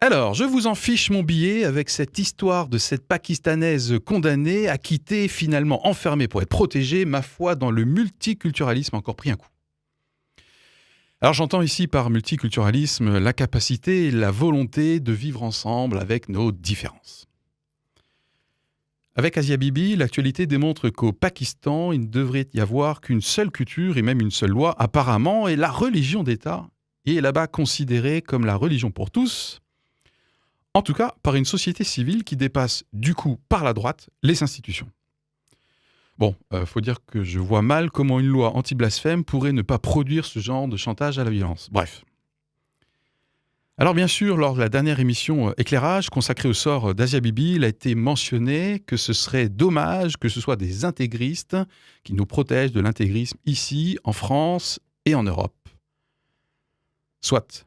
Alors, je vous en fiche mon billet avec cette histoire de cette Pakistanaise condamnée, acquittée, finalement enfermée pour être protégée, ma foi, dans le multiculturalisme a encore pris un coup. Alors j'entends ici par multiculturalisme la capacité et la volonté de vivre ensemble avec nos différences. Avec Asia Bibi, l'actualité démontre qu'au Pakistan, il ne devrait y avoir qu'une seule culture et même une seule loi apparemment, et la religion d'État est là-bas considérée comme la religion pour tous, en tout cas par une société civile qui dépasse du coup par la droite les institutions. Bon, faut dire que je vois mal comment une loi anti-blasphème pourrait ne pas produire ce genre de chantage à la violence. Bref. Alors bien sûr, lors de la dernière émission Éclairage consacrée au sort d'Asia Bibi, il a été mentionné que ce serait dommage que ce soit des intégristes qui nous protègent de l'intégrisme ici, en France et en Europe. Soit.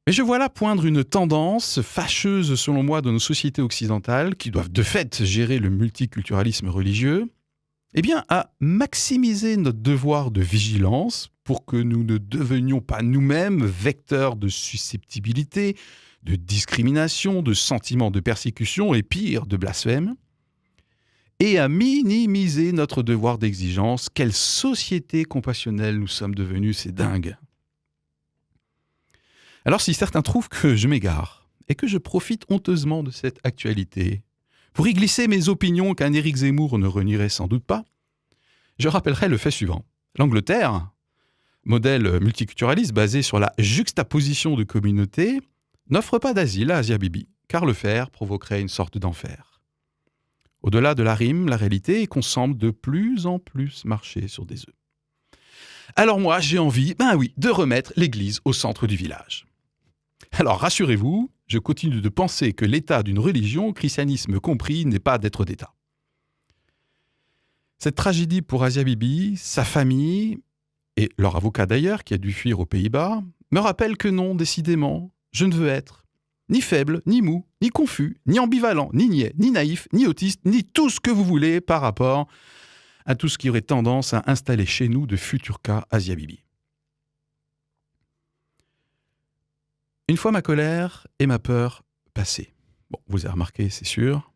Mais je vois là poindre une tendance fâcheuse selon moi de nos sociétés occidentales qui doivent de fait gérer le multiculturalisme religieux, eh bien à maximiser notre devoir de vigilance pour que nous ne devenions pas nous-mêmes vecteurs de susceptibilité, de discrimination, de sentiments de persécution et pire, de blasphème, et à minimiser notre devoir d'exigence. Quelle société compassionnelle nous sommes devenus, c'est dingue. Alors si certains trouvent que je m'égare et que je profite honteusement de cette actualité pour y glisser mes opinions qu'un Éric Zemmour ne renierait sans doute pas, je rappellerai le fait suivant. L'Angleterre, modèle multiculturaliste basé sur la juxtaposition de communautés, n'offre pas d'asile à Asia Bibi, car le faire provoquerait une sorte d'enfer. Au-delà de la rime, la réalité est qu'on semble de plus en plus marcher sur des œufs. Alors moi, j'ai envie, de remettre l'église au centre du village. Alors rassurez-vous, je continue de penser que l'état d'une religion, christianisme compris, n'est pas d'être d'État. Cette tragédie pour Asia Bibi, sa famille, et leur avocat d'ailleurs, qui a dû fuir aux Pays-Bas, me rappelle que non, décidément, je ne veux être ni faible, ni mou, ni confus, ni ambivalent, ni niais, ni naïf, ni autiste, ni tout ce que vous voulez par rapport à tout ce qui aurait tendance à installer chez nous de futurs cas Asia Bibi. Une fois ma colère et ma peur passées, vous avez remarqué, c'est sûr,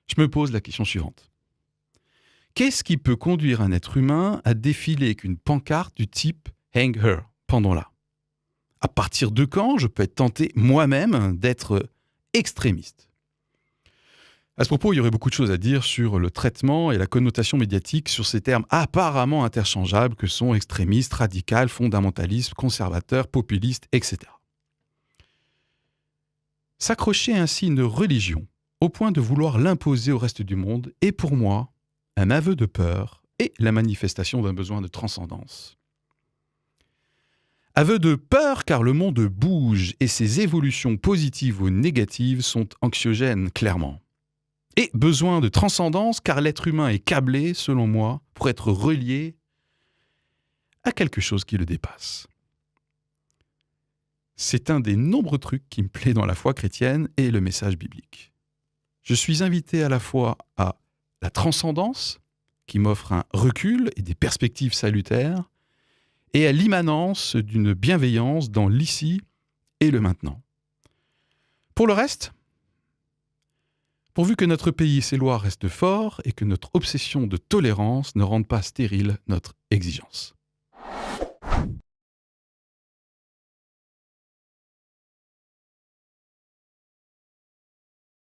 je me pose la question suivante. Qu'est-ce qui peut conduire un être humain à défiler avec une pancarte du type « Hang her », pendons-la ? À partir de quand je peux être tenté moi-même d'être extrémiste ? À ce propos, il y aurait beaucoup de choses à dire sur le traitement et la connotation médiatique sur ces termes apparemment interchangeables que sont extrémistes, radical, fondamentaliste, conservateur, populiste, etc. S'accrocher ainsi une religion au point de vouloir l'imposer au reste du monde est pour moi un aveu de peur et la manifestation d'un besoin de transcendance. Aveu de peur car le monde bouge et ses évolutions positives ou négatives sont anxiogènes, clairement. Et besoin de transcendance car l'être humain est câblé, selon moi, pour être relié à quelque chose qui le dépasse. C'est un des nombreux trucs qui me plaît dans la foi chrétienne et le message biblique. Je suis invité à la fois à la transcendance, qui m'offre un recul et des perspectives salutaires, et à l'immanence d'une bienveillance dans l'ici et le maintenant. Pour le reste, pourvu que notre pays et ses lois restent forts et que notre obsession de tolérance ne rende pas stérile notre exigence.